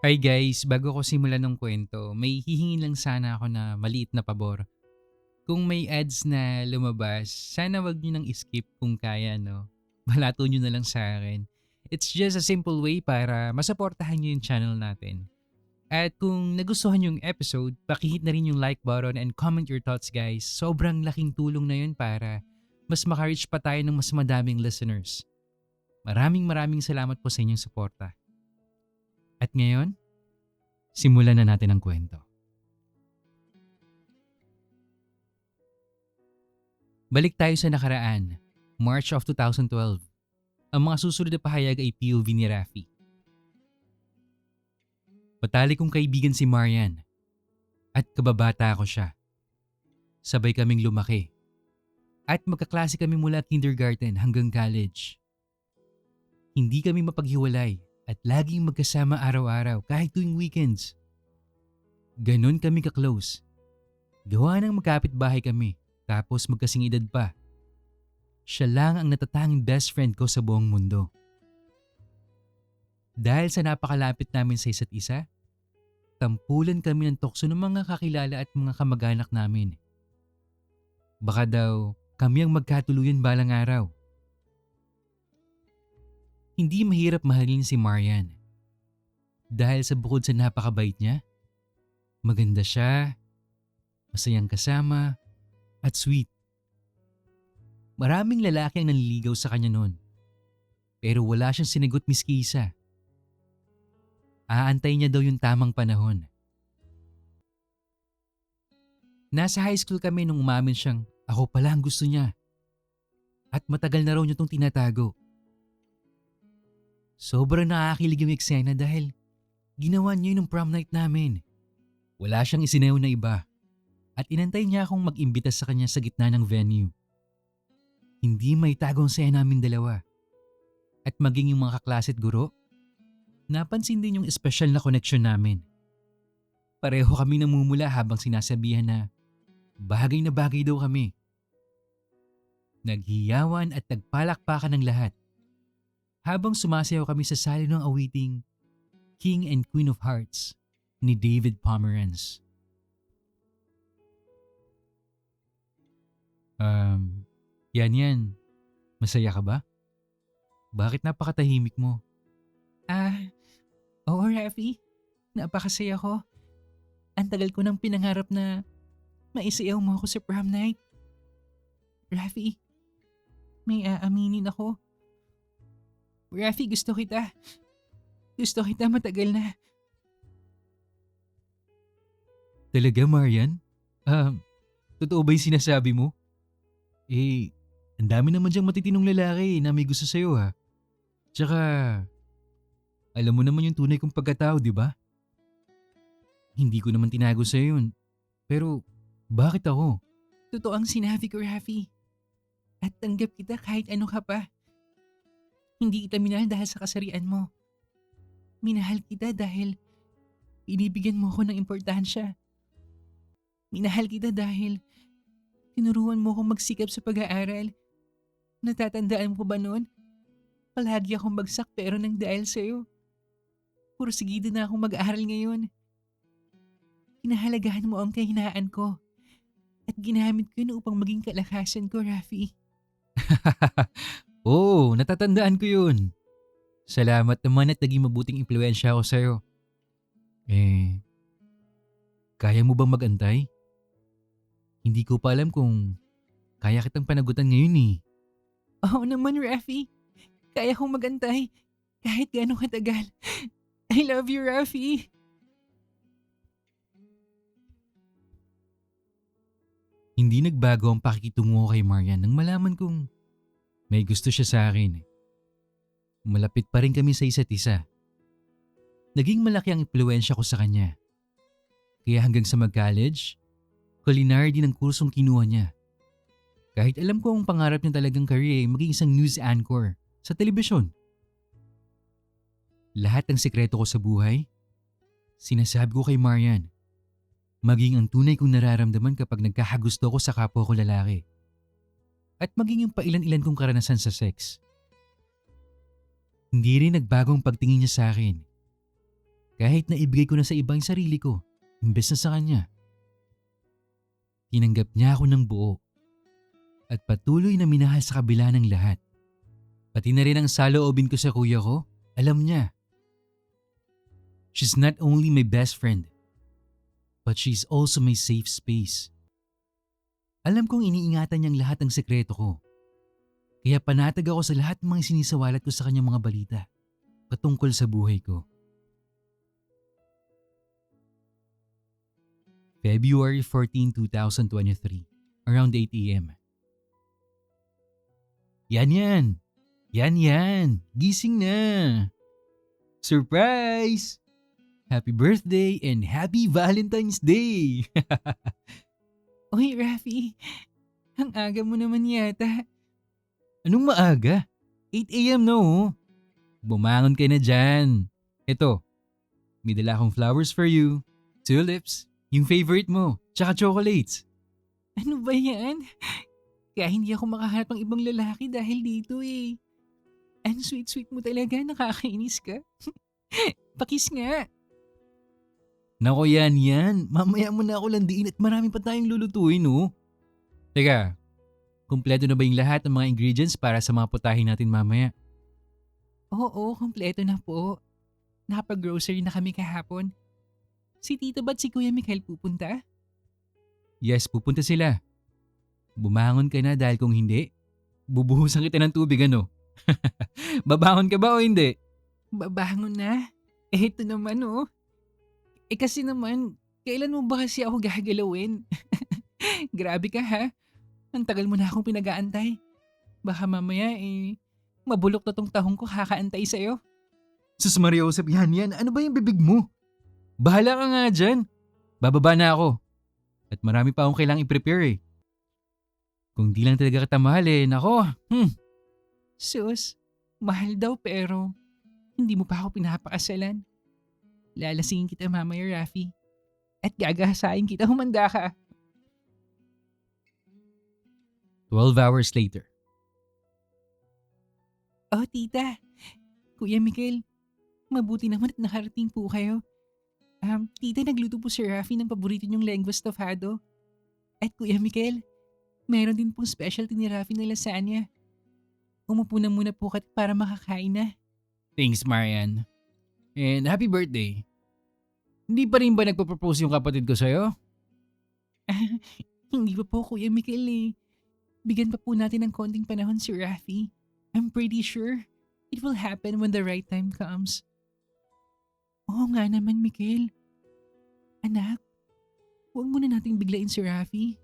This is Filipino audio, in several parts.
Hi guys, bago ko simulan ng kwento, may hihingin lang sana ako na maliit na pabor. Kung may ads na lumabas, sana wag nyo nang skip kung kaya, no? Malato nyo na lang sa akin. It's just a simple way para masuportahan nyo yung channel natin. At kung nagustuhan yung episode, pakihit na rin yung like button and comment your thoughts guys. Sobrang laking tulong na yun para mas makareach pa tayo ng mas madaming listeners. Maraming salamat po sa inyong suporta. At ngayon, simulan na natin ang kwento. Balik tayo sa nakaraan, March of 2012. Ang mga susunod na pahayag ay POV ni Rafi. Patali kong kaibigan si Marian at kababata ko siya. Sabay kaming lumaki at magkaklase kami mula kindergarten hanggang college. Hindi kami mapaghiwalay at laging magkasama araw-araw kahit tuwing weekends. Ganon kami ka-close. Gawa ng magkapit bahay kami tapos magkasing edad pa. Siya lang ang natatanging best friend ko sa buong mundo. Dahil sa napakalapit namin sa isa't isa, tampulan kami ng tukso ng mga kakilala at mga kamag-anak namin. Baka daw kami ang magkatuluyan balang araw. Hindi mahirap mahalin si Marian. Dahil sa bukod sa napakabait niya, maganda siya, masayang kasama, at sweet. Maraming lalaki ang nanliligaw sa kanya noon. Pero wala siyang sinagot miski isa. Aantay niya daw yung tamang panahon. Nasa high school kami nung umamin siyang ako pala ang gusto niya. At matagal na raw niya itong tinatago. Sobrang nakakilig yung eksena dahil ginawa niya yun ng prom night namin. Wala siyang isinayaw na iba. At inantay niya akong mag-imbita sa kanya sa gitna ng venue. Hindi may tagong saya namin dalawa. At maging yung mga kaklase at guro, napansin din yung espesyal na connection namin. Pareho kami namumula habang sinasabihan na bagay na bagay daw kami. Naghiyawan at nagpalakpakan ng lahat. Habang sumasayaw kami sa sali ng awiting King and Queen of Hearts ni David Pomeranz. Yan. Masaya ka ba? Bakit napakatahimik mo? Ah, oo Rafi. Napakasaya ko. Ang tagal ko nang pinangarap na maisayaw mo ako sa prom night. Rafi, may aaminin ako. Rafi, gusto kita. Gusto kita matagal na. Talaga, Marian? Totoo ba yung sinasabi mo? Ang dami naman diyang matitinong lalaki na may gusto sa'yo ha. Tsaka, alam mo naman yung tunay kong pagkatao, di ba? Hindi ko naman tinago sa'yo yun. Pero, bakit ako? Totoo ang sinabi ko, Rafi. At tanggap kita kahit ano ka pa. Hindi kita minahal dahil sa kasarian mo. Minahal kita dahil inibigyan mo ako ng importansya. Minahal kita dahil tinuruan mo akong magsikap sa pag-aaral. Natatandaan mo ba noon? Palagi akong bagsak pero nang dahil sa'yo. Pursigido na akong mag-aaral ngayon. Pinahalagahan mo ang kahinaan ko. At ginamit ko yun upang maging kalakasan ko, Rafi. Oo, natatandaan ko yun. Salamat naman at naging mabuting impluensya ako sa'yo. Kaya mo bang magantay? Hindi ko pa alam kung kaya kitang panagutan ngayon eh. Oo naman, Rafi. Kaya kong magantay kahit gano'ng katagal. I love you, Rafi. Hindi nagbago ang pakikitungo ko kay Marian nang malaman kong may gusto siya sa akin. Malapit pa rin kami sa isa't isa. Naging malaki ang impluensya ko sa kanya. Kaya hanggang sa mag-college, culinary din ang kursong kinuha niya. Kahit alam ko ang pangarap niya talagang career ay maging isang news anchor sa telebisyon. Lahat ng sekreto ko sa buhay, sinasabi ko kay Marian. Maging ang tunay kong nararamdaman kapag nagkakagusto ko sa kapwa ko lalaki. At maging yung pailan-ilan kong karanasan sa sex. Hindi rin nagbagong pagtingin niya sa akin. Kahit na ibigay ko na sa iba yung sarili ko, imbes na sa kanya. Tinanggap niya ako ng buo at patuloy na minahal sa kabila ng lahat. Pati na rin ang saloobin ko sa kuya ko, alam niya. She's not only my best friend, but she's also my safe space. Alam kong iniingatan niyang lahat ng sekreto ko. Kaya panatag ako sa lahat ng mga sinisiwalat ko sa kanyang mga balita patungkol sa buhay ko. February 14, 2023, around 8 a.m. Yan. Gising na. Surprise! Happy birthday and happy Valentine's Day! Uy, Rafi. Ang aga mo naman yata. Anong maaga? 8 a.m. no? Bumangon ka na dyan. Ito, may dala akong flowers for you, tulips, yung favorite mo, tsaka chocolates. Ano ba yan? Kaya hindi ako makahanap ng ibang lalaki dahil dito eh. Ang sweet-sweet mo talaga, nakakainis ka. Pakis nga. Nako yan. Mamaya mo na ako landiin at marami pa tayong lulutuin no. Teka, kumpleto na ba yung lahat ng mga ingredients para sa mga putahin natin mamaya? Oo, kompleto na po. Nakapag-grocery na kami kahapon. Si Tito ba't si Kuya Mikael pupunta? Yes, pupunta sila. Bumangon ka na dahil kung hindi, bubuhusan kita ng tubig ano? Babangon ka ba o hindi? Babangon na. Ito naman oh. Kasi naman, kailan mo ba kasi ako gagalawin? Grabe ka ha. Ang tagal mo na akong pinag-aantay. Baka mamaya mabulok na tong tahong ko kakaantay sa'yo. Sus Maria Josep, yan. Ano ba yung bibig mo? Bahala ka nga dyan. Bababa na ako. At marami pa akong kailangang i-prepare eh. Kung di lang talaga kita mahal nako. Sus, mahal daw pero hindi mo pa ako pinapakasalan. Lalasingin kita mamaya, Rafi. At gagahasain kita, humanda ka. 12 hours later. Oh, tita. Kuya Mikael, mabuti naman at nakarating po kayo. Tita, nagluto po si Rafi ng paborito niyong lengua estofado. At Kuya Mikael, meron din pong specialty ni Rafi na lasagna. Umupo na muna po kat para makakain na. Thanks, Marian. And happy birthday. Hindi pa rin ba nagpo-propose yung kapatid ko sa'yo? Hindi pa po, Kuya Mikael eh. Bigyan pa po natin ng konting panahon si Rafi. I'm pretty sure it will happen when the right time comes. Oo nga naman, Mikael. Anak, huwag muna nating biglain si Rafi.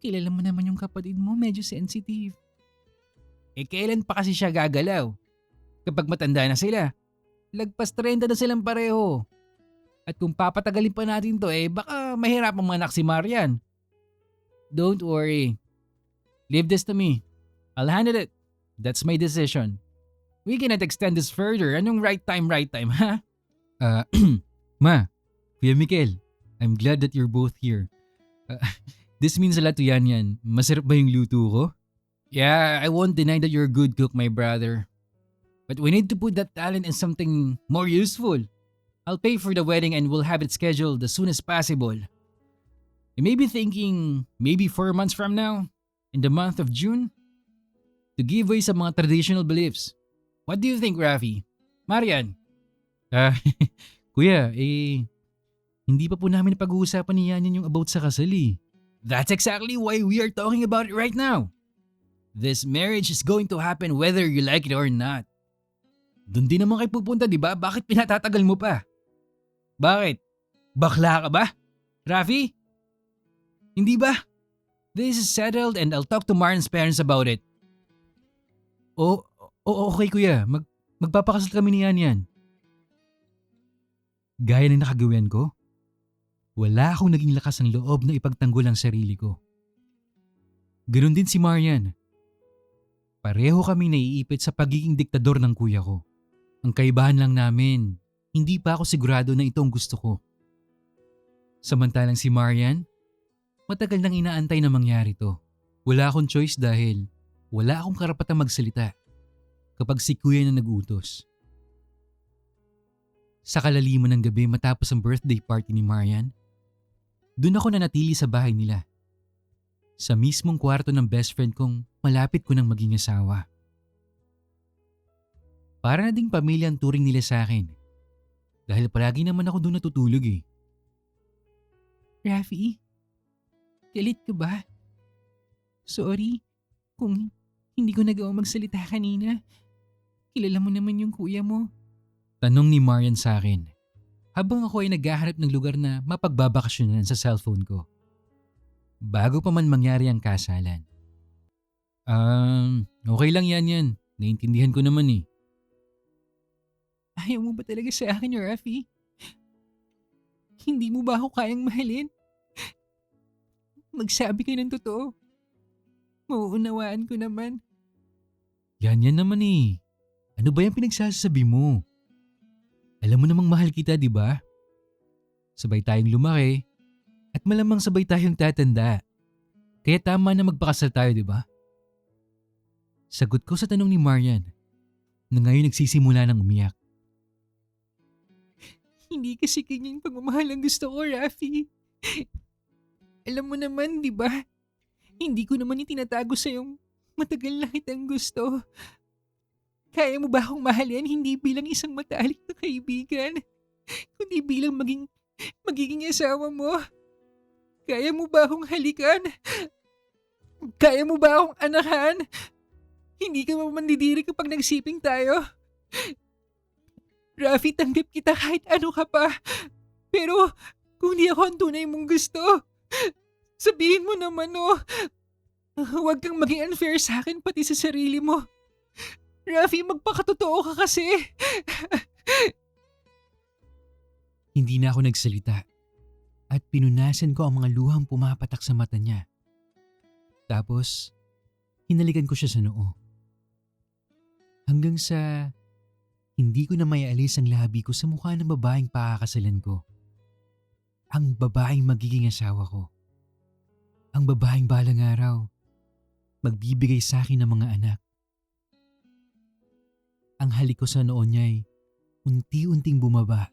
Kilala mo naman yung kapatid mo, medyo sensitive. Kailan pa kasi siya gagalaw? Kapag matanda na sila. Lagpas 30 na silang pareho. At kung papatagalin pa natin to baka mahirapang manak si Marian. Don't worry. Leave this to me. I'll handle it. That's my decision. We cannot extend this further. Anong right time, ha? Ma, Kuya Mikael, I'm glad that you're both here. This means a lot to Yan. Masarap ba yung luto ko? Yeah, I won't deny that you're a good cook, my brother. But we need to put that talent in something more useful. I'll pay for the wedding and we'll have it scheduled as soon as possible. You may be thinking maybe 4 months from now, in the month of June, to give way sa mga traditional beliefs. What do you think, Rafi? Marian? Kuya, hindi pa po namin pag-uusapan ni Yan yung about sa kasal eh. That's exactly why we are talking about it right now. This marriage is going to happen whether you like it or not. Doon din naman kayo pupunta, di ba? Bakit pinatatagal mo pa? Bakit? Bakla ka ba? Rafi? Hindi ba? This is settled and I'll talk to Marian's parents about it. Okay kuya. Magpapakasal kami ni Yan. Gaya ng nakagawian ko, wala akong naging lakas ng loob na ipagtanggol ang sarili ko. Ganon din si Marian. Pareho kami naiipit sa pagiging diktador ng kuya ko. Ang kaibahan lang namin, hindi pa ako sigurado na ito ang gusto ko. Samantalang si Marian, matagal nang inaantay na mangyari to. Wala akong choice dahil wala akong karapatang magsalita kapag si kuya na nag-utos. Sa kalaliman ng gabi matapos ang birthday party ni Marian, doon ako nanatili sa bahay nila. Sa mismong kwarto ng best friend kong malapit ko nang maging asawa. Para na ding pamilya ang turing nila sa akin. Dahil palagi naman ako doon natutulog eh. Rafi, galit ka ba? Sorry kung hindi ko nagawa magsalita kanina. Kilala mo naman yung kuya mo. Tanong ni Marian sa akin habang ako ay naghahanap ng lugar na mapagbabakasyonan sa cellphone ko. Bago pa man mangyari ang kasalan. Okay lang yan. Naintindihan ko naman eh. Ayaw mo ba talaga sa akin, Rafi? Hindi mo ba ako kayang mahalin? Magsabi ka ng totoo. Mauunawaan ko naman. Yan naman eh. Ano ba yung pinagsasabi mo? Alam mo namang mahal kita, di ba? Sabay tayong lumaki at malamang sabay tayong tatanda. Kaya tama na magpakasal tayo, di ba? Sagot ko sa tanong ni Marian na ngayon nagsisimula ng umiyak. Hindi kasi kanyang pagmamahal ang gusto ko, Rafi. Alam mo naman, di ba? Hindi ko naman itinatago sa'yong matagal na kitang gusto. Kaya mo ba akong mahalin hindi bilang isang matalik na kaibigan, kundi bilang magiging asawa mo? Kaya mo ba akong halikan? Kaya mo ba akong anakan? Hindi ka mandidiri kapag nagsiping tayo? Rafi, tanggap kita kahit ano ka pa. Pero kung di ako ang tunay mong gusto, sabihin mo naman huwag kang maging unfair sa akin pati sa sarili mo. Rafi, magpakatotoo ka kasi. Hindi na ako nagsalita at pinunasan ko ang mga luhang pumapatak sa mata niya. Tapos, hinalikan ko siya sa noo. Hanggang sa hindi ko na maialis ang labi ko sa mukha ng babaeng pakakasalan ko. Ang babaeng magiging asawa ko. Ang babaeng balang araw magbibigay sa akin ng mga anak. Ang halik ko sa noo niya'y unti-unting bumaba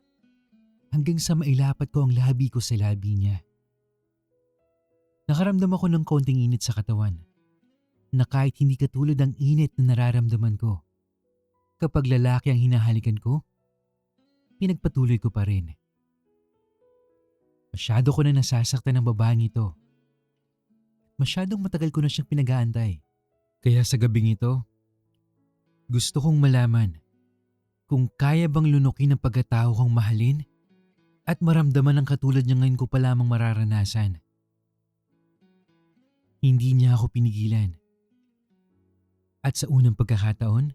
hanggang sa mailapat ko ang labi ko sa labi niya. Nakaramdam ako ng konting init sa katawan na kahit hindi katulad ang init na nararamdaman ko. Kapag lalaki ang hinahalikan ko, pinagpatuloy ko pa rin. Masyado ko na nasasaktan ng babaeng ito. Masyadong matagal ko na siyang pinag-aantay. Kaya sa gabing ito, gusto kong malaman kung kaya bang lunukin ang pagkatao kong mahalin at maramdaman ang katulad niya ngayon ko pa lamang mararanasan. Hindi niya ako pinigilan. At sa unang pagkakataon,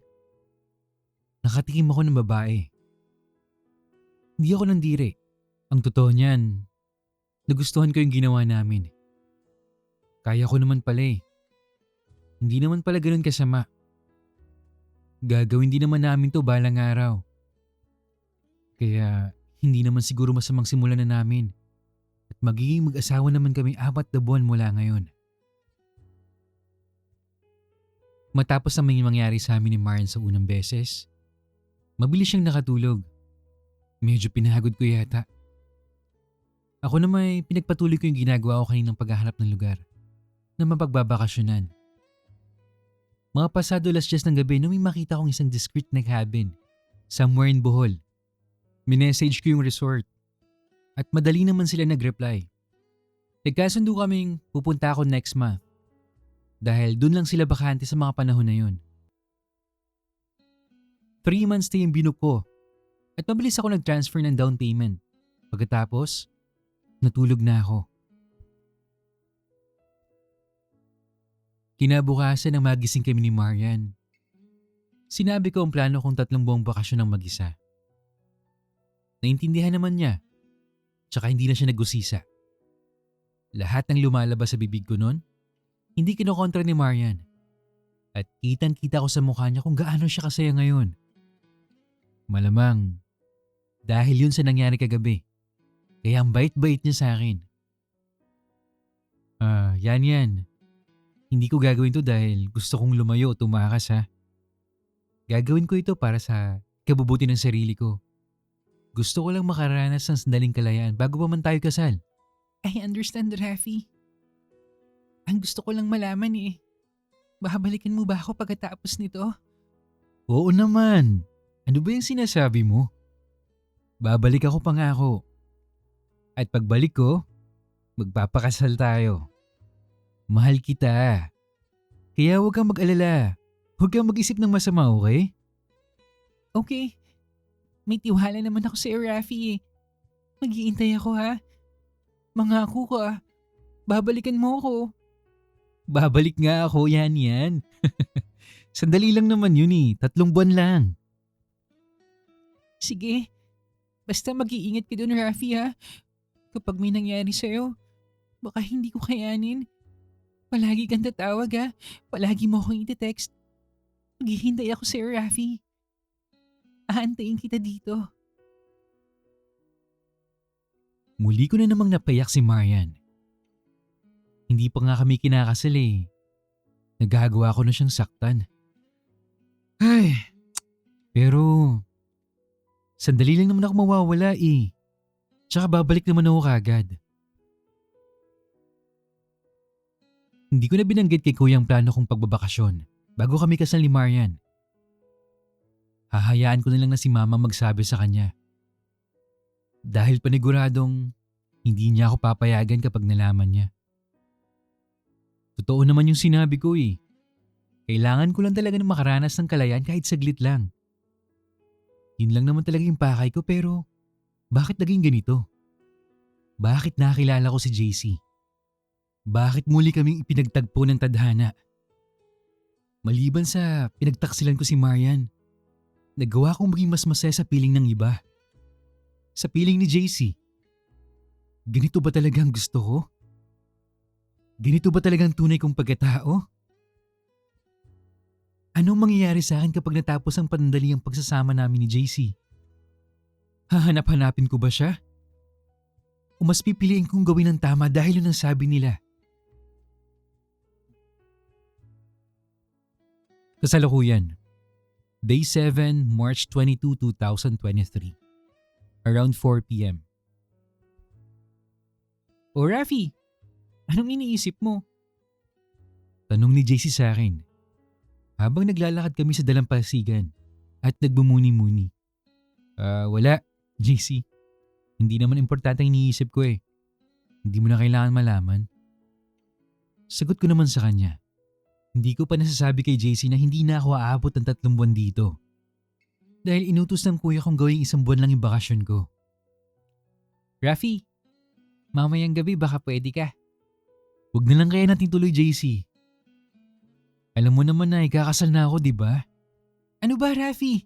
nakatikim ako ng babae. Hindi ako nandiri. Ang totoo niyan, nagustuhan ko yung ginawa namin. Kaya ko naman pala eh. Hindi naman pala ganun kasama. Gagawin din naman namin to balang araw. Kaya hindi naman siguro masamang simulan na namin. At magiging mag-asawa naman kami 4 na buwan mula ngayon. Matapos ang mga mangyari sa amin ni Marian sa unang beses, mabilis siyang nakatulog. Medyo pinagod ko yata. Ako na may pinagpatuloy ko yung ginagawa ko kaninang paghahanap ng lugar na mapagbabakasyonan. Mga pasado 10:00 ng gabi nung may makita kong isang discreet na cabin somewhere in Bohol. Minessage ko yung resort at madali naman sila nag-reply. Nagkasundo kaming pupunta ako next month dahil dun lang sila bakante sa mga panahon na yun. 3 months stay yung binook ko at mabilis ako nag-transfer ng down payment. Pagkatapos, natulog na ako. Kinabukasan nang magising kami ni Marian. Sinabi ko ang plano kong 3 buwang bakasyon ng mag-isa. Naintindihan naman niya, tsaka hindi na siya nag-usisa. Lahat ng lumalabas sa bibig ko noon, hindi kinokontra ni Marian. At kitang-kita ko sa mukha niya kung gaano siya kasaya ngayon. Malamang, dahil yun sa nangyari kagabi. Kaya ang bait-bait niya sa akin. Yan. Hindi ko gagawin to dahil gusto kong lumayo o tumakas ha. Gagawin ko ito para sa kabubuti ng sarili ko. Gusto ko lang makaranas ng sandaling kalayaan bago pa man tayo kasal. I understand, Rafi. Ang gusto ko lang malaman babalikan mo ba ako pagkatapos nito? Oo naman. Ano ba yung sinasabi mo? Babalik ako pangako. At pagbalik ko, magpapakasal tayo. Mahal kita. Kaya huwag kang mag-alala. Huwag kang mag-isip ng masama, okay? Okay. May tiwala naman ako sa iyo, Rafi. Mag-iintay ako ha. Mangako ko babalikan mo ako. Babalik nga ako, yan. Sandali lang naman yun 3 buwan lang. Sige. Basta mag-iingat ka doon, Rafi ha. Kapag may nangyari sa'yo, baka hindi ko kayanin. Palagi kang tatawag ha. Palagi mo akong i-text. Maghihintay ako sa'yo, Rafi. Aantayin kita dito. Muli ko na namang napayak si Marian. Hindi pa nga kami kinakasal Nagagawa ko na siyang saktan. Ay, pero sandali lang naman ako mawawala Tsaka babalik naman ako kagad. Hindi ko na binanggit kay kuya ang plano kong pagbabakasyon bago kami kasal ni Marian. Hahayaan ko na lang na si mama magsabi sa kanya. Dahil paniguradong hindi niya ako papayagan kapag nalaman niya. Totoo naman yung sinabi ko Kailangan ko lang talaga ng makaranas ng kalayaan kahit saglit lang. Yun lang naman talaga yung pakay ko pero bakit naging ganito? Bakit nakilala ko si JC? Bakit muli kaming ipinagtagpo ng tadhana? Maliban sa pinagtaksilan ko si Marian, nagawa kong maging mas masaya sa piling ng iba. Sa piling ni JC. Ganito ba talaga ang gusto ko? Ganito ba talagang tunay kong pagkatao? Anong mangyayari sa akin kapag natapos ang panandaliang pagsasama namin ni JC? Hahanap-hanapin ko ba siya? O mas pipiliin kong gawin ang tama dahil yun ang sabi nila? Kasalukuyan. Day 7, March 22, 2023. Around 4 p.m. O Rafi, anong iniisip mo? Tanong ni JC sa akin. Habang naglalakad kami sa dalampasigan at nagbumuni-muni. Wala, JC. Hindi naman importante ang iniisip ko Hindi mo na kailangan malaman. Sagot ko naman sa kanya. Hindi ko pa nasasabi kay JC na hindi na ako aabot ng 3 buwan dito. Dahil inutos ng kuya kong gawing 1 buwan lang yung bakasyon ko. Rafi, mamayang gabi baka pwede ka. Huwag na lang kaya natin tuloy, JC. Alam mo naman na ikakasal na ako, di ba? Ano ba, Rafi?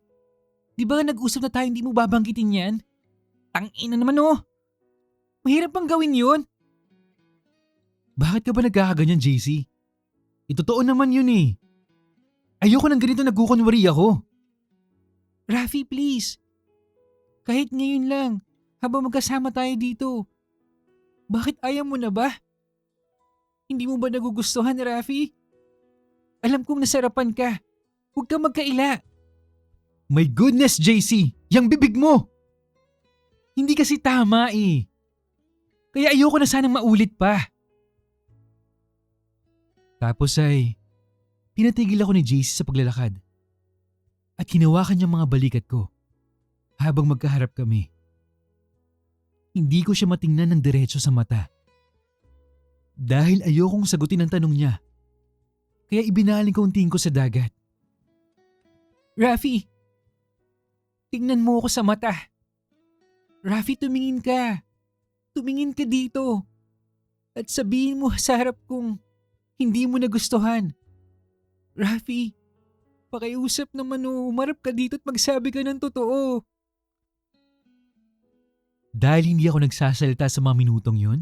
Di ba nag-usap na tayo hindi mo babanggitin yan? Tangina naman Mahirap bang gawin yun? Bakit ka ba nagkakaganyan, JC? Totoo naman yun Ayoko ng ganito nagkukunwari ako. Rafi, please. Kahit ngayon lang, habang magkasama tayo dito. Bakit ayaw mo na ba? Hindi mo ba nagugustuhan, Rafi? Alam kong nasarapan ka. Huwag kang magkaila. My goodness, JC! Yang bibig mo! Hindi kasi tama Kaya ayoko na sanang maulit pa. Tapos pinatigil ako ni JC sa paglalakad. At hinawakan niya mga balikat ko habang magkaharap kami. Hindi ko siya matingnan ng diretso sa mata. Dahil ayokong sagutin ang tanong niya. Kaya ibinaling ko ang tingin ko sa dagat. Rafi, tingnan mo ako sa mata. Rafi, tumingin ka. Tumingin ka dito. At sabihin mo sa harap kong hindi mo nagustuhan. Rafi, pakiusap naman umarap ka dito at magsabi ka ng totoo. Dahil hindi ako nagsasalita sa mga minutong yun,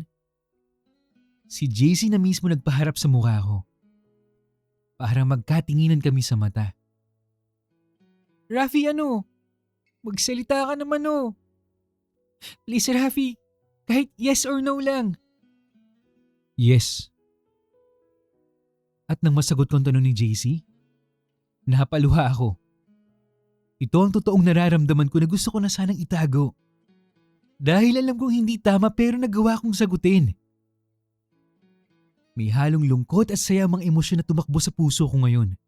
si JC na mismo nagpaharap sa mukha ko. Para magkatinginan kami sa mata. Rafi, magsalita ka naman Please, Rafi, kahit yes or no lang. Yes. At nang masagot ko ang tanong ni JC, napaluha ako. Ito ang totoong nararamdaman ko na gusto ko na sanang itago. Dahil alam kong hindi tama pero nagawa kong sagutin. May halong lungkot at saya mga emosyon na tumakbo sa puso ko ngayon.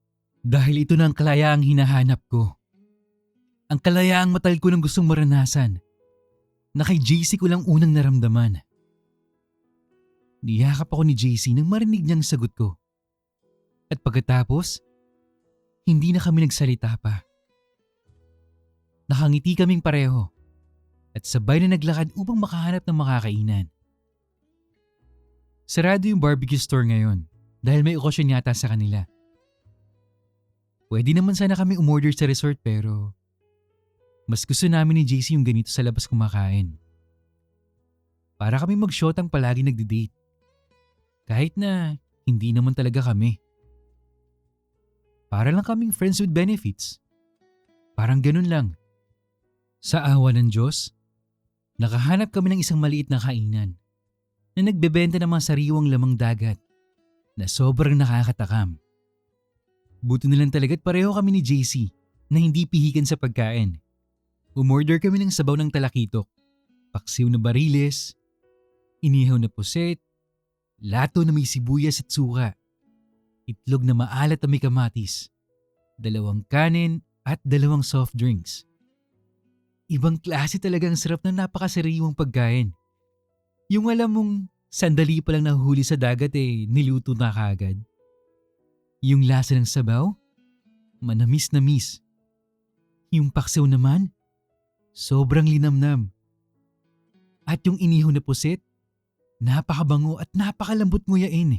Dahil ito na ang kalayaang hinahanap ko. Ang kalayaang matagal ko nang gustong maranasan. Na kay JC ko lang unang naramdaman. Niyakap ako ni JC nang marinig niyang sagot ko. At pagkatapos, hindi na kami nagsalita pa. Nakangiti kaming pareho at sabay na naglakad upang makahanap ng makakainan. Sarado yung barbecue store ngayon dahil may okasyon yata sa kanila. Pwede naman sana kami umorder sa resort pero mas gusto namin ni JC yung ganito sa labas kumakain. Para kami mag-shotang palagi nagde-date. Kahit na hindi naman talaga kami. Para lang kaming friends with benefits. Parang ganun lang. Sa awa ng Diyos, nakahanap kami ng isang maliit na kainan na nagbebenta ng mga sariwang lamang dagat na sobrang nakakatakam. Buti na lang talaga't pareho kami ni JC na hindi pihikan sa pagkain. Umorder kami ng sabaw ng talakitok, paksiw na bariles, inihaw na puset, lato na may sibuyas at suka, itlog na maalat na may kamatis, 2 kanin at 2 soft drinks. Ibang klase talaga ang sarap na napakasariwang pagkain. Yung alam mong sandali pa lang nahuhuli sa dagat niluto na kaagad. Yung lasa ng sabaw, manamis-namis. Yung paksiw naman, sobrang linamnam. At yung inihaw na puset, napakabango at napakalambot nguyain.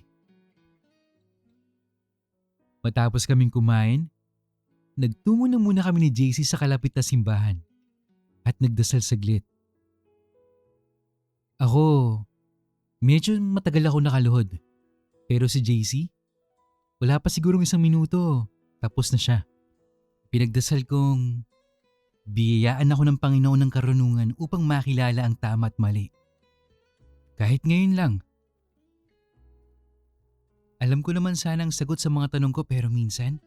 Matapos kaming kumain, nagtungo na muna kami ni JC sa kalapit na simbahan at nagdasal saglit. Ako, medyo matagal ako nakaluhod. Pero si JC, wala pa sigurong 1 minuto, tapos na siya. Pinagdasal kong biyayaan ako ng Panginoon ng karunungan upang makilala ang tama at mali. Kahit ngayon lang. Alam ko naman sana ang sagot sa mga tanong ko pero minsan,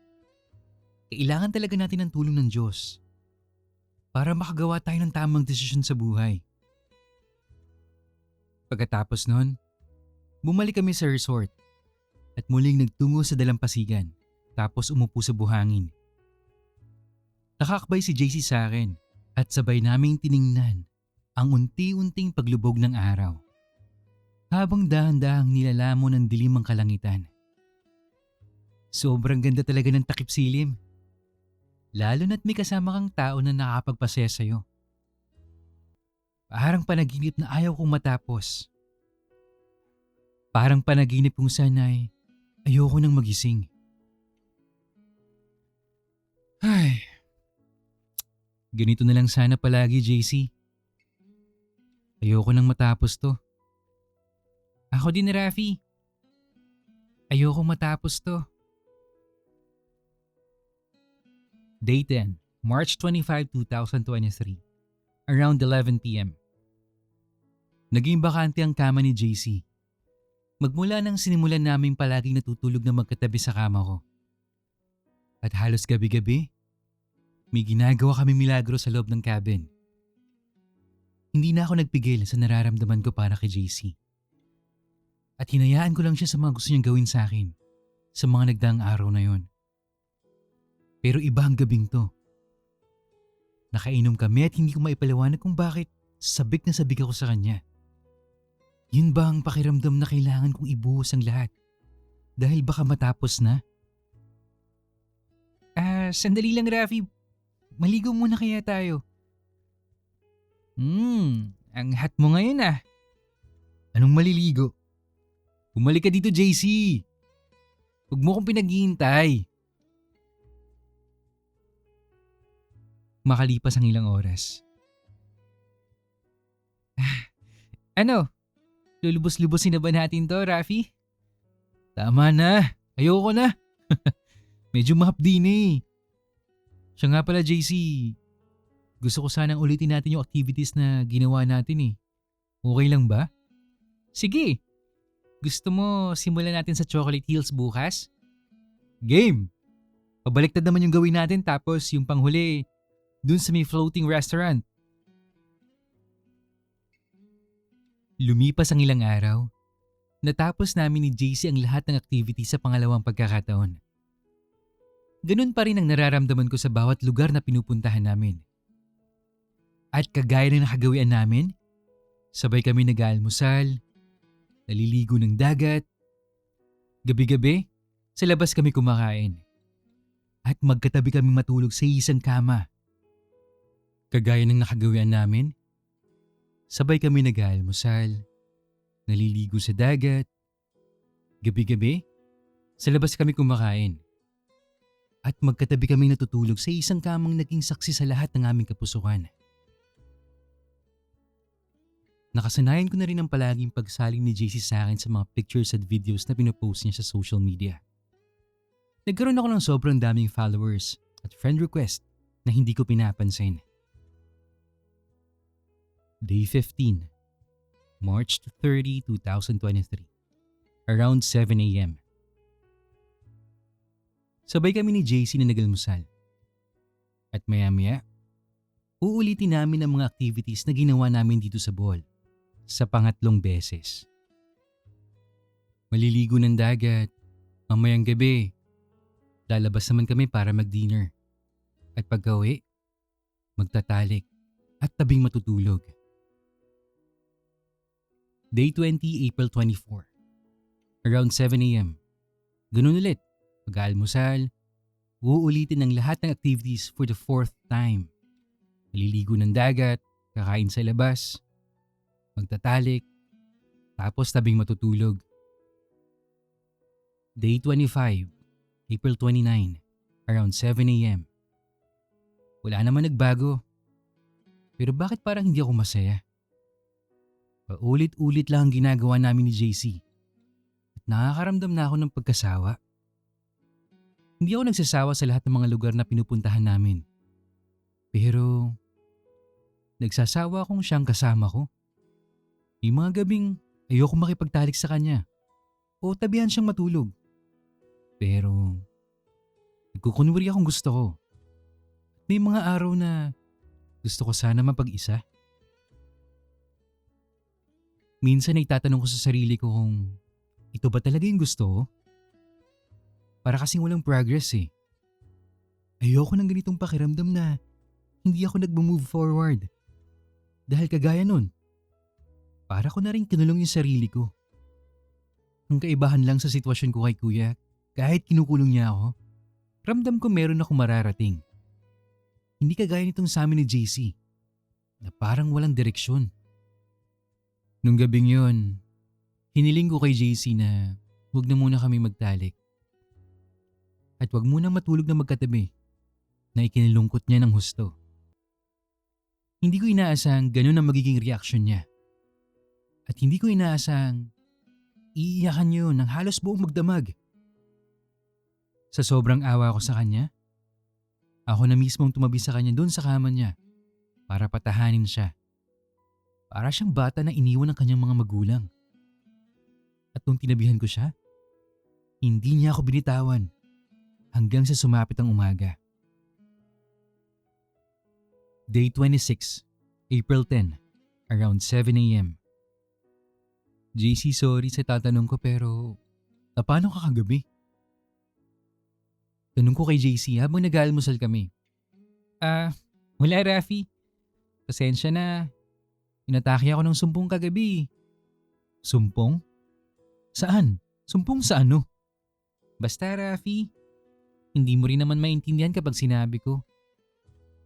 kailangan talaga natin ng tulong ng Diyos para makagawa tayo ng tamang desisyon sa buhay. Pagkatapos nun, bumalik kami sa resort at muling nagtungo sa dalampasigan tapos umupo sa buhangin. Nakakbay si JC sa akin at sabay naming tiningnan ang unti-unting paglubog ng araw. Habang dahan-dahang nilalamon ng dilim ang kalangitan. Sobrang ganda talaga ng takip silim. Lalo na't may kasama kang tao na nakapagpasaya sa'yo. Parang panaginip na ayaw kong matapos. Parang panaginip kung sana'y ayoko nang magising. Ay, ganito na lang sana palagi, JC. Ayoko nang matapos to. Ako din, Rafi. Ayoko matapos to. Day 10, March 25, 2023. Around 11 p.m. Naging bakante ang kama ni JC. Magmula nang sinimulan naming palaging natutulog na magkatabi sa kama ko. At halos gabi-gabi, may ginagawa kaming milagro sa loob ng cabin. Hindi na ako nagpigil sa nararamdaman ko para kay JC. At hinayaan ko lang siya sa mga gusto niyang gawin sa akin sa mga nagdaang araw na yon. Pero iba ang gabing to. Nakainom kami at hindi ko maipaliwanag kung bakit sabik na sabik ako sa kanya. Yun ba ang pakiramdam na kailangan kong ibuhos ang lahat? Dahil baka matapos na? Sandali lang, Rafi. Maligo muna kaya tayo. Ang hot mo ngayon ah. Anong maliligo? Bumalik ka dito, JC. Huwag mo kong pinaghihintay. Makalipas ang ilang oras. Ano? Lulubos-lubosin na ba natin to, Rafi? Tama na. Ayoko na. Medyo mahapdi na eh. Siya nga pala, JC. Gusto ko sanang ulitin natin yung activities na ginawa natin eh. Okay lang ba? Sige. Gusto mo simulan natin sa Chocolate Hills bukas? Game! Pabaliktad naman yung gawin natin tapos yung panghuli dun sa may floating restaurant. Lumipas ang ilang araw. Natapos namin ni JC ang lahat ng activity sa pangalawang pagkakataon. Ganun pa rin ang nararamdaman ko sa bawat lugar na pinupuntahan namin. At kagaya ng nakagawian namin, sabay kami nag-aalmusal, naliligo ng dagat, gabi-gabi, sa labas kami kumakain. At magkatabi kami matulog sa isang kama. Kagaya ng nakagawian namin, sabay kami nag-aalmusal, naliligo sa dagat, gabi-gabi, sa labas kami kumakain. At magkatabi kami natutulog sa isang kamang naging saksi sa lahat ng aming kapusukan. Nakasanayan ko na rin ang palaging pagsaling ni JC sa akin sa mga pictures at videos na pinopost niya sa social media. Nagkaroon ako ng sobrang daming followers at friend request na hindi ko pinapansin. Day 15, March 30, 2023, around 7 a.m. Sabay kami ni JC na nag-almusal. At maya-maya, uulitin namin ang mga activities na ginawa namin dito sa Bohol sa pangatlong beses. Maliligo ng dagat, mamayang gabi, lalabas naman kami para mag-dinner. At pagka-uwi, magtatalik at tabing matutulog. Day 20, April 24, around 7 a.m. Ganun ulit, mag-aalmusal, uulitin ang lahat ng activities for the fourth time. Maliligo ng dagat, kakain sa labas, magtatalik, tapos tabing matutulog. Day 25, April 29, around 7 a.m. Wala naman nagbago. Pero bakit parang hindi ako masaya? Paulit-ulit lang ang ginagawa namin ni JC. At nakakaramdam na ako ng pagkasawa. Hindi ako nagsasawa sa lahat ng mga lugar na pinupuntahan namin. Pero nagsasawa akong siyang kasama ko. May mga gabing ayoko makipagtalik sa kanya o tabihan siyang matulog. Pero nagkukunwari akong gusto ko. May mga araw na gusto ko sana mapag-isa. Minsan ay tatanong ko sa sarili ko kung ito ba talaga yung gusto ko? Para kasing walang progress eh. Ayoko ng ganitong pakiramdam na hindi ako nag-move forward. Dahil kagaya nun, para ko na rin kinulong yung sarili ko. Ang kaibahan lang sa sitwasyon ko kay kuya, kahit kinukulong niya ako, ramdam ko meron akong mararating. Hindi kagaya nitong sa amin ni JC, na parang walang direksyon. Nung gabing yun, hiniling ko kay JC na huwag na muna kami magtalik. At huwag muna matulog na magkatabi, na ikinalungkot niya ng husto. Hindi ko inaasang ganun ang magiging reaksyon niya. At hindi ko inaasang iiyakan niyo ng halos buong magdamag. Sa sobrang awa ko sa kanya, ako na mismong tumabi sa kanya doon sa kama niya para patahanin siya. Para siyang bata na iniwan ng kanyang mga magulang. At nung tinabihan ko siya, hindi niya ako binitawan hanggang sa sumapit ang umaga. Day 26, April 10, around 7 a.m. JC, sorry sa tatanong ko pero paano ka kagabi? Tanong ko kay JC habang nag-aalmusal kami. Wala Rafi. Pasensya na. Inatake ako ng sumpong kagabi. Sumpong? Saan? Sumpong sa ano? Basta Rafi, hindi mo rin naman maintindihan kapag sinabi ko.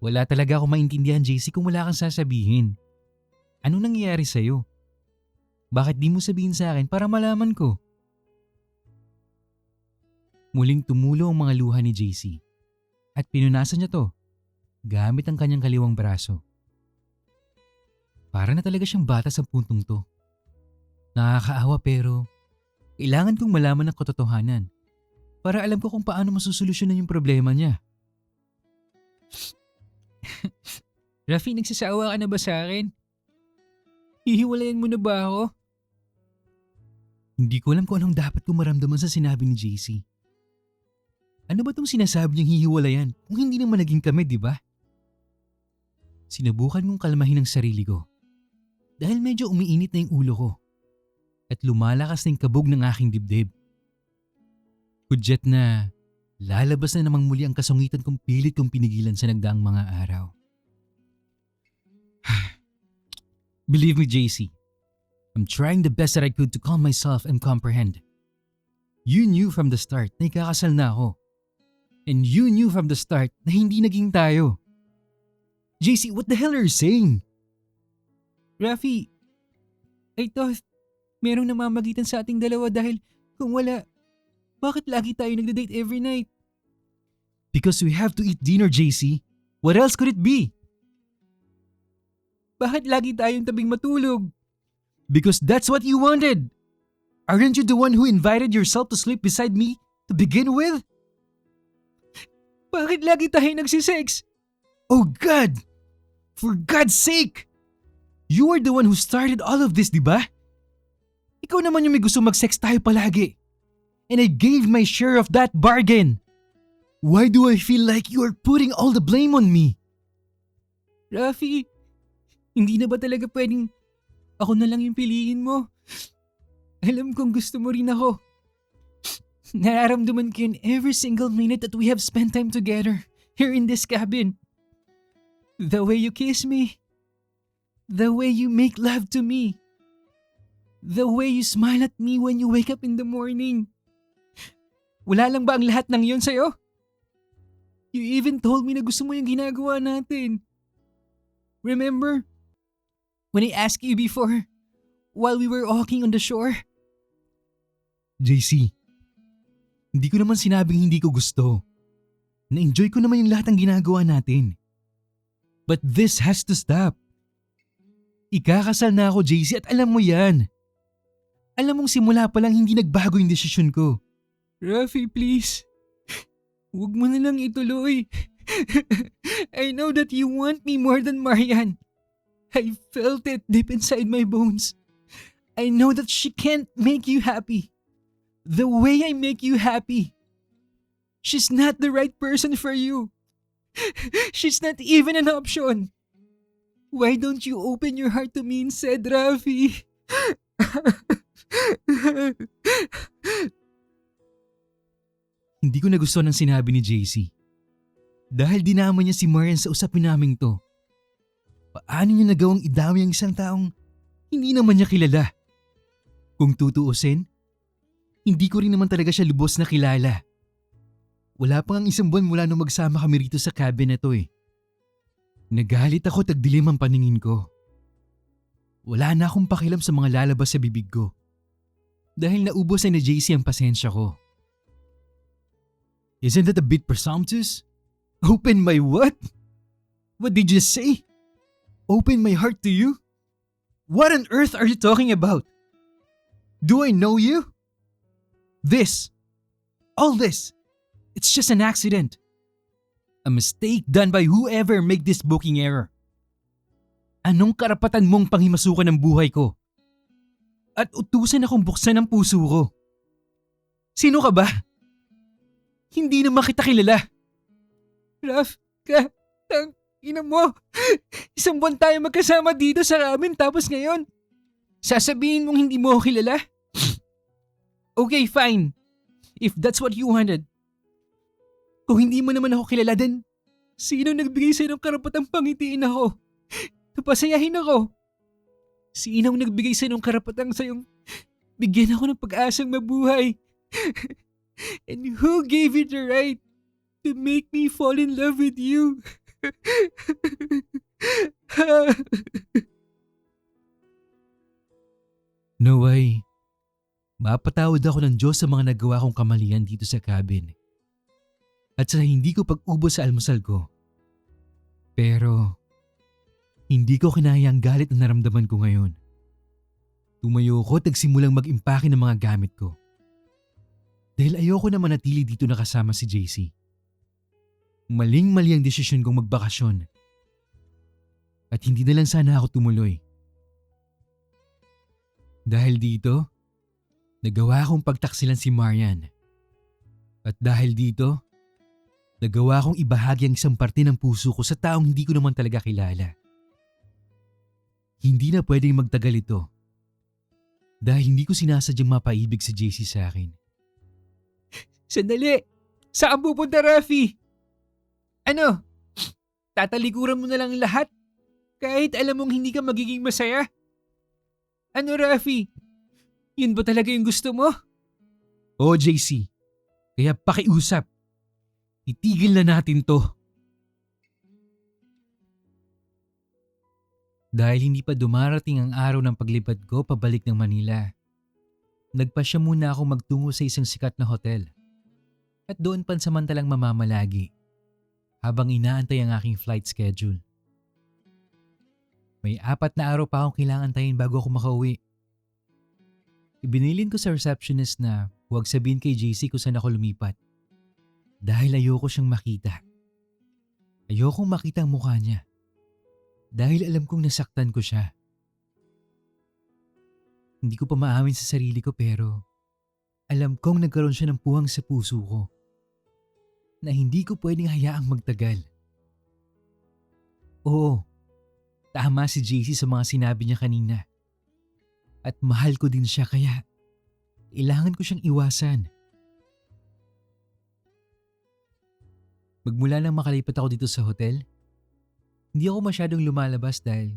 Wala talaga ako maintindihan JC kung wala kang sasabihin. Anong nangyayari sa'yo? Bakit di mo sabihin sa akin para malaman ko? Muling tumulo ang mga luha ni JC at pinunasan niya to gamit ang kanyang kaliwang braso. Para na talaga siyang bata sa puntong to. Nakakaawa pero kailangan kong malaman ang katotohanan para alam ko kung paano masusolusyonan yung problema niya. Rafi, nagsasawa ka na ba sa akin? Hihiwalayan mo na ba ako? Hindi ko alam kung anong dapat kong maramdaman sa sinabi ni JC. Ano ba tong sinasabi niyang hihiwalayan kung hindi naman naging kami, di ba? Sinubukan kong kalmahin ang sarili ko. dahil medyo umiinit na yung ulo ko at lumalakas na yung kabog ng aking dibdib. Hudyat na lalabas na namang muli ang kasungitan kong pilit kong pinigilan sa nagdaang mga araw. Believe me, JC, I'm trying the best that I could to calm myself and comprehend. You knew from the start na ikakasal na ako. And you knew from the start na hindi naging tayo. JC, what the hell are you saying? Rafi, I thought merong namamagitan sa ating dalawa dahil kung wala, bakit lagi tayo nagda-date every night? Because we have to eat dinner, JC. What else could it be? Bakit lagi tayong tabing matulog? Because that's what you wanted. Aren't you the one who invited yourself to sleep beside me to begin with? Bakit lagi tayong nagsisex? Oh God! For God's sake! You are the one who started all of this, di ba? Ikaw naman yung may gusto mag-sex tayo palagi. And I gave my share of that bargain. Why do I feel like you are putting all the blame on me? Rafi, hindi na ba talaga pwedeng ako na lang yung piliin mo? Alam kong gusto mo rin ako. Nararamdaman ko yun every single minute that we have spent time together here in this cabin. The way you kiss me. The way you make love to me. The way you smile at me when you wake up in the morning. Wala lang ba ang lahat ng yun sa'yo? You even told me na gusto mo yung ginagawa natin. Remember? When I asked you before, while we were walking on the shore? JC, hindi ko naman sinabing hindi ko gusto. Na-enjoy ko naman yung lahat ng ginagawa natin. But this has to stop. Ikakasal na ako, JC, at alam mo yan. Alam mong simula pa lang hindi nagbago yung desisyon ko. Rafi, please. Huwag mo na lang ituloy. I know that you want me more than Marian. I felt it deep inside my bones. I know that she can't make you happy. The way I make you happy. She's not the right person for you. She's not even an option. Why don't you open your heart to me instead, Rafi? Hindi ko nagustuhan ang sinabi ni JC. Dahil dinama niya si Marian sa usapin naming to. Paano niya nagawang idami ang isang taong hindi naman niya kilala? Kung tutuusin, hindi ko rin naman talaga siya lubos na kilala. Wala pang ang isang buwan mula nung magsama kami rito sa cabin na to eh. Nagalit ako at nagdilim ang paningin ko. Wala na akong pakialam sa mga lalabas sa bibig ko. Dahil naubos na ni JC ang pasensya ko. Isn't that a bit presumptuous? Open my what? What did you say? Open my heart to you? What on earth are you talking about? Do I know you? All this, it's just an accident. A mistake done by whoever made this booking error. Anong karapatan mong panghimasukan ng buhay ko? At utusan akong buksan ang puso ko. Sino ka ba? Hindi naman kita kilala. Raf, ina mo. Isang buwan tayo magkasama dito sa ramen tapos ngayon, sasabihin mong hindi mo ako kilala? Okay, fine. If that's what you wanted. Kung hindi mo naman ako kilala, then sino nagbigay sa'yo ng karapatang pangitiin ako? Napasayahin ako. Sino nagbigay sa'yo ng karapatang sa'yong bigyan ako ng pag-asang mabuhay? And who gave you the right to make me fall in love with you? Naway, mapatawad ako ng Diyos sa mga nagawa kong kamalian dito sa cabin. At sa hindi ko pag-ubos sa almusal ko. Pero, hindi ko kinaya ang galit na naramdaman ko ngayon. Tumayo ko at nagsimulang mag-impake ng mga gamit ko. Dahil ayoko na manatili dito nakasama si JC. Maling-mali ang desisyon kong magbakasyon. At hindi na lang sana ako tumuloy. Dahil dito, nagawa kong pagtaksilan si Marian. At dahil dito, nagawa kong ibahagi ang isang parte ng puso ko sa taong hindi ko naman talaga kilala. Hindi na pwedeng magtagal ito. Dahil hindi ko sinasadyang mapaibig si JC sa akin. Sandali! Saan pupunta, Rafi? Ano? Tatalikuran mo na lang lahat? Kahit alam mong hindi ka magiging masaya? Ano, Rafi? Yun ba talaga yung gusto mo? Oo, JC. Kaya pakiusap. Itigil na natin to. Dahil hindi pa dumarating ang araw ng paglipad ko pabalik ng Manila, nagpasya muna akong magtungo sa isang sikat na hotel at doon pansamantalang mamamalagi habang inaantay ang aking flight schedule. May 4 na araw pa akong kailangan tayin bago ako makauwi. Ibinilin ko sa receptionist na huwag sabihin kay JC kung saan ako lumipat dahil ayoko siyang makita. Ayokong makita ang mukha niya. Dahil alam kong nasaktan ko siya. Hindi ko pa maamin sa sarili ko pero alam kong nagkaroon siya ng puwang sa puso ko na hindi ko pwedeng hayaang magtagal. Oo, tama si JC sa mga sinabi niya kanina. At mahal ko din siya kaya kailangan ko siyang iwasan. Magmula nang makalipat ako dito sa hotel, hindi ako masyadong lumalabas dahil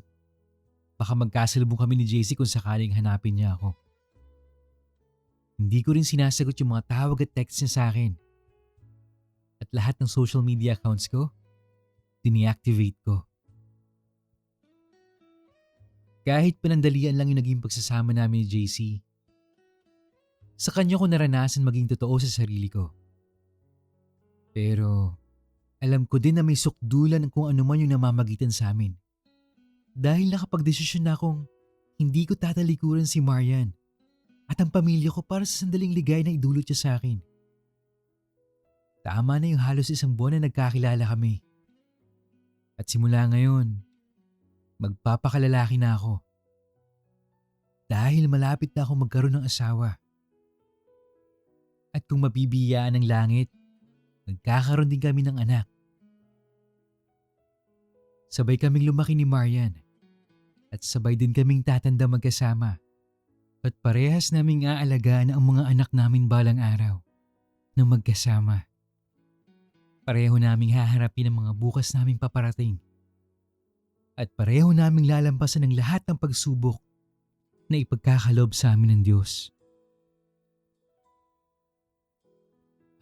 baka magkasalubong kami ni JC kung sakaling hanapin niya ako. Hindi ko rin sinasagot yung mga tawag at text niya sa akin. At lahat ng social media accounts ko, dini-activate ko. Kahit panandalian lang yung naging pagsasama namin ni JC, sa kanya ko naranasan maging totoo sa sarili ko. Pero alam ko din na may sukdulan kung ano man yung namamagitan sa amin. Dahil nakapagdesisyon na akong hindi ko tatalikuran si Marian at ang pamilya ko para sa sandaling ligay na idulot niya sa akin. Tama na yung halos 1 buwan na nagkakilala kami. At simula ngayon, magpapakalalaki na ako. Dahil malapit na ako magkaroon ng asawa. At kung mabibiyaan ng langit, magkakaroon din kami ng anak. Sabay kaming lumaki ni Marian at sabay din kaming tatanda magkasama at parehas naming aalagaan ang mga anak namin balang araw na magkasama. Pareho naming haharapin ang mga bukas naming paparating at pareho naming lalampasan ang lahat ng pagsubok na ipagkakalob sa amin ng Diyos.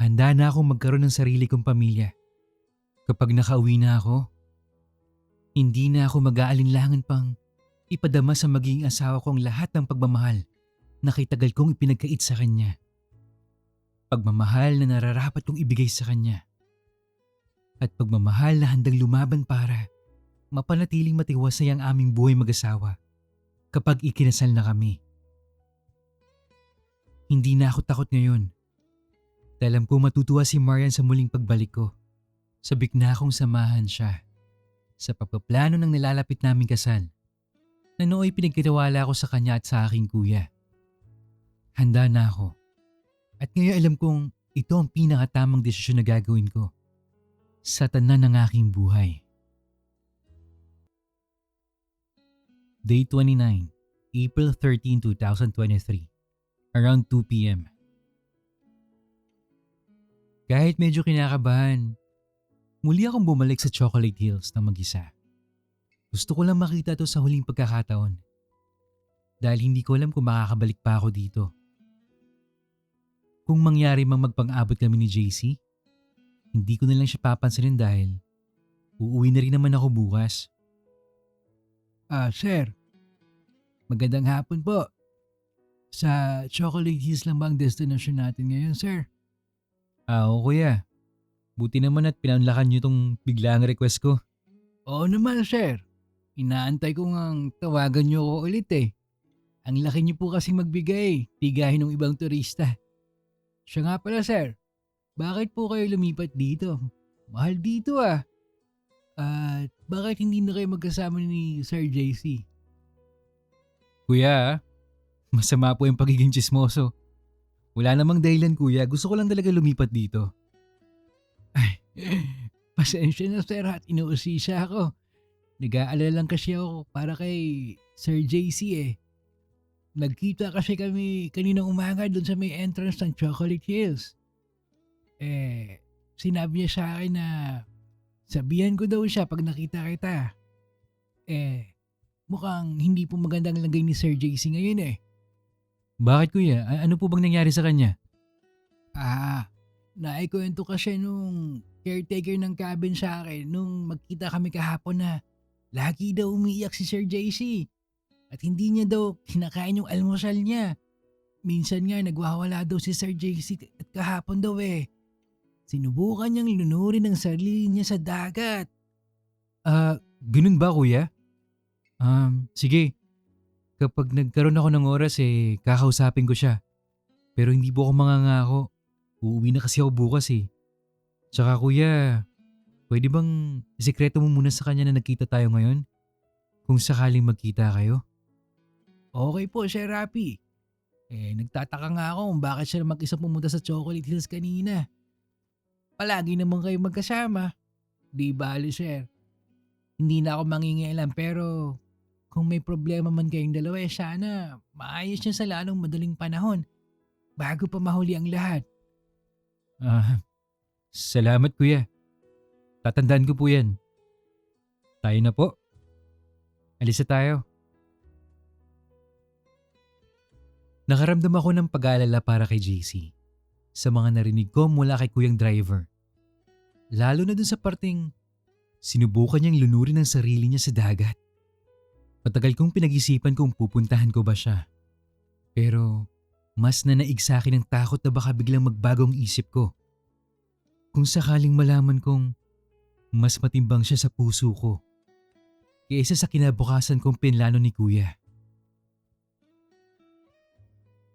Handa na akong magkaroon ng sarili kong pamilya. Kapag nakauwi na ako, hindi na ako mag-aalinlangan pang ipadama sa magiging asawa ko ang lahat ng pagmamahal na kay tagal kong ipinagkait sa kanya. Pagmamahal na nararapat kong ibigay sa kanya. At pagmamahal na handang lumaban para mapanatiling matiwasay ang aming buhay mag-asawa kapag ikinasal na kami. Hindi na ako takot ngayon. Dahil alam ko matutuwa si Marian sa muling pagbalik ko. Sabik na akong samahan siya sa pagpaplano ng nilalapit naming kasal na nooy pinagkitiwala ko sa kanya at sa aking kuya. Handa na ako. At ngayon alam kong ito ang pinakatamang desisyon na gagawin ko sa tanan ng aking buhay. Day 29, April 13, 2023, around 2 p.m. Kahit medyo kinakabahan, muli akong bumalik sa Chocolate Hills na mag-isa. Gusto ko lang makita to sa huling pagkakataon dahil hindi ko alam kung makakabalik pa ako dito. Kung mangyari mang magpang-abot kami ni JC, hindi ko na lang siya papansinin dahil uuwi na rin naman ako bukas. Sir, magandang hapon po. Sa Chocolate Hills lang ba ang destination natin ngayon, sir? Oo kuya, buti naman at pinanlakan niyo tong biglaang request ko. Oo naman, sir. Inaantay ko ngang tawagan niyo ako ulit eh. Ang laki niyo po kasing magbigay, tigahin ng ibang turista. Siya nga pala, sir. Bakit po kayo lumipat dito? Mahal dito ah. At bakit hindi na kayo magkasama ni Sir JC? Kuya, masama po yung pagiging tsismoso. Wala namang dahilan kuya, gusto ko lang talaga lumipat dito. Ay, pasensya na sir at inuusisa ako. Nag-aalala lang kasi ako para kay Sir JC eh. Nagkita kasi kami kaninang umaga doon sa may entrance ng Chocolate Hills. Sinabi niya sa akin na sabihan ko daw siya pag nakita kita. Mukhang hindi po magandang lagay ni Sir JC ngayon eh. Bakit kuya? Ano po bang nangyari sa kanya? Naikwento kasi nung caretaker ng cabin sa akin nung magkita kami kahapon na lagi daw umiiyak si Sir JC at hindi niya daw kinakain yung almusal niya. Minsan nga nagwawala daw si Sir JC at kahapon daw sinubukan niyang lunurin ang sarili niya sa dagat. Ganun ba kuya? Sige. Kapag nagkaroon ako ng oras kakausapin ko siya. Pero hindi po ako mangangako. Uuwi na kasi ako bukas eh. Tsaka kuya, pwede bang isikreto mo muna sa kanya na nagkita tayo ngayon? Kung sakaling magkita kayo? Okay po, Sir Rapi. Nagtataka nga ako kung bakit siya mag-isa pumunta sa Chocolate Hills kanina. Palagi naman kayo magkasama. Di bali, Sir. Hindi na ako mangingialam pero kung may problema man kayong dalawa sana maayos niya sa lalong madaling panahon bago pa mahuli ang lahat. Salamat kuya. Tatandaan ko po yan. Tayo na po. Alis na tayo. Nakaramdam ako ng pag-aalala para kay JC sa mga narinig ko mula kay kuyang driver. Lalo na dun sa parting sinubukan niyang lunurin ang sarili niya sa dagat. Matagal kong pinag-isipan kung pupuntahan ko ba siya. Pero mas nanaig sa akin ang takot na baka biglang magbago ang isip ko. Kung sakaling malaman kong mas matimbang siya sa puso ko kaysa sa kinabukasan kong pinlano ni kuya.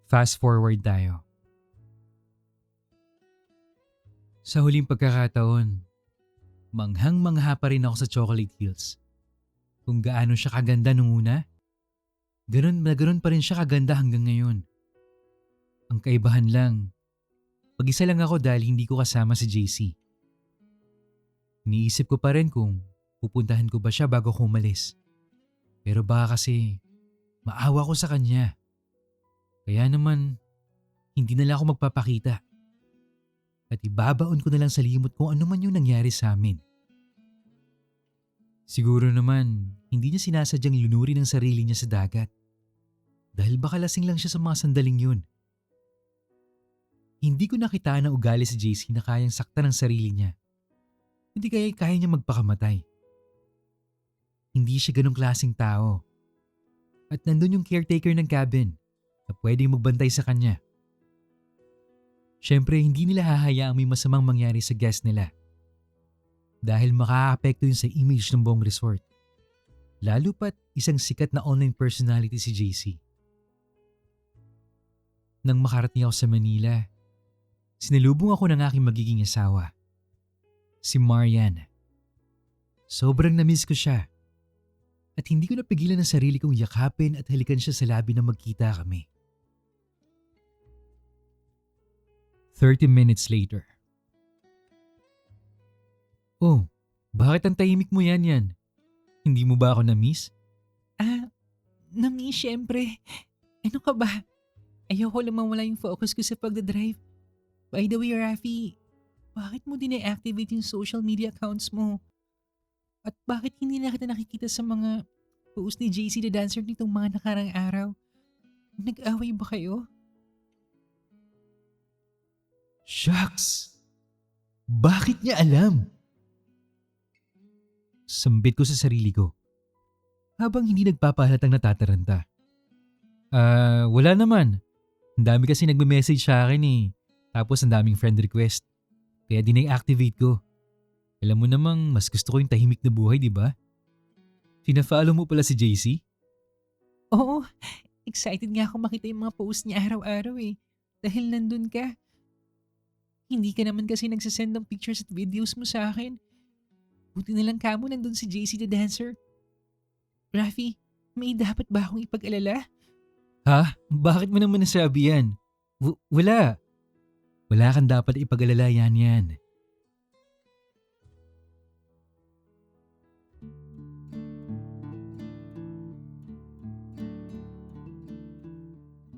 Fast forward tayo. Sa huling pagkakataon, manghang-mangha pa rin ako sa Chocolate Hills. Kung gaano siya kaganda nung una, ganun pa rin siya kaganda hanggang ngayon. Ang kaibahan lang, mag-isa lang ako dahil hindi ko kasama si JC. Iniisip ko pa rin kung pupuntahan ko ba siya bago ko umalis. Pero baka kasi maawa ko sa kanya. Kaya naman, hindi na lang ako magpapakita. At ibabaon ko na lang sa limot kung ano man yung nangyari sa amin. Siguro naman, hindi niya sinasadyang lunurin ang sarili niya sa dagat. Dahil baka lasing lang siya sa mga sandaling yun. Hindi ko nakitaan ang ugali si JC na kayang saktan ang sarili niya. Hindi kaya niya magpakamatay. Hindi siya ganong klaseng tao. At nandun yung caretaker ng cabin na pwedeng magbantay sa kanya. Siyempre, hindi nila hahayaang may masamang mangyari sa guest nila. Dahil makakaapekto yun sa image ng buong resort. Lalo pat isang sikat na online personality si JC. Nang makarating ako sa Manila, sinalubong ako ng aking magiging asawa, si Marian. Sobrang namiss ko siya. At hindi ko napigilan ang sarili kong yakapin at halikan siya sa labi na magkita kami. 30 minutes later. Oh, bakit ang tahimik mo yan? Hindi mo ba ako na-miss? Na-miss syempre. Ano ka ba? Ayoko lang mawala yung focus ko sa pagdadrive. By the way, Rafi, bakit mo din-activate yung social media accounts mo? At bakit hindi na kita nakikita sa mga post ni JC the Dancer nitong mga nakarang araw? Nag-away ba kayo? Shucks! Bakit niya alam? Sambit ko sa sarili ko habang hindi nagpapahalatang natataranta. Wala naman. Ang dami kasi nagme-message sa akin eh. Tapos ang daming friend request. Kaya dinay-activate ko. Alam mo namang mas gusto ko yung tahimik na buhay, di ba? Fina-follow mo pala si JC? Oo, excited nga ako makita yung mga post niya araw-araw eh. Dahil nandun ka. Hindi ka naman kasi nagsasend ng pictures at videos mo sa akin. Buti na lang kamo nandun si JC the Dancer. Rafi, may dapat ba akong ipag-alala? Ha? Bakit mo naman nasabi yan? Wala. Wala kang dapat ipag-alala yan.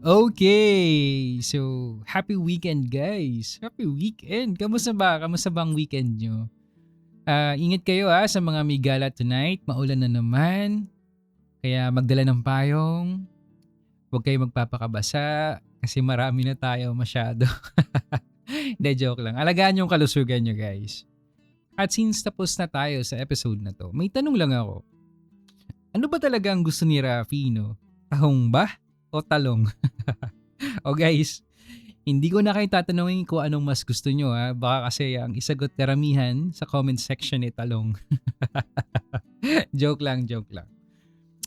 Okay, so happy weekend guys. Happy weekend. Kamusta ba? Kamusta ba ang weekend nyo? Ingat kayo sa mga may gala tonight. Maulan na naman. Kaya magdala ng payong. Huwag kayo magpapakabasa kasi marami na tayo masyado. Hindi, joke lang. Alagaan yung kalusugan nyo guys. At since tapos na tayo sa episode na to, may tanong lang ako. Ano ba talaga ang gusto ni Rafi, no? Tahong ba? O talong? O guys, hindi ko na kayo tatanungin kung anong mas gusto nyo Baka kasi ang isagot karamihan sa comment section ay talong. Joke lang.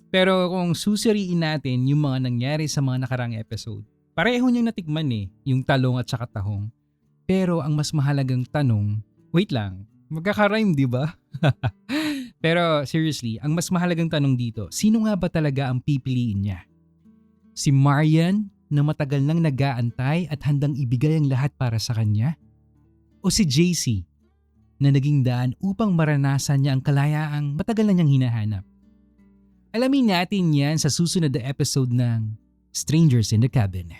Pero kung susuriin natin yung mga nangyari sa mga nakarang episode, pareho niyong natikman yung talong at saka tahong. Pero ang mas mahalagang tanong, wait lang, magkaka-rhyme di ba? Pero seriously, ang mas mahalagang tanong dito, sino nga ba talaga ang pipiliin niya? Si Marian na matagal nang nag-aantay at handang ibigay ang lahat para sa kanya? O si JC na naging daan upang maranasan niya ang kalayaang matagal na niyang hinahanap? Alamin natin yan sa susunod na episode ng Strangers in the Cabin.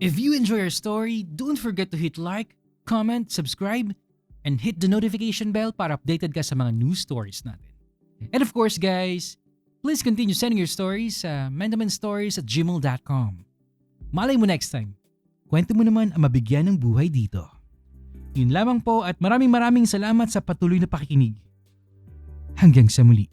If you enjoy our story, don't forget to hit like, comment, subscribe, and hit the notification bell para updated ka sa mga news stories natin. And of course guys, please continue sending your stories sa mandamanstories@gmail.com. Malay mo next time, kwento mo naman ang mabigyan ng buhay dito. Yun lamang po at maraming salamat sa patuloy na pakikinig. Hanggang sa muli.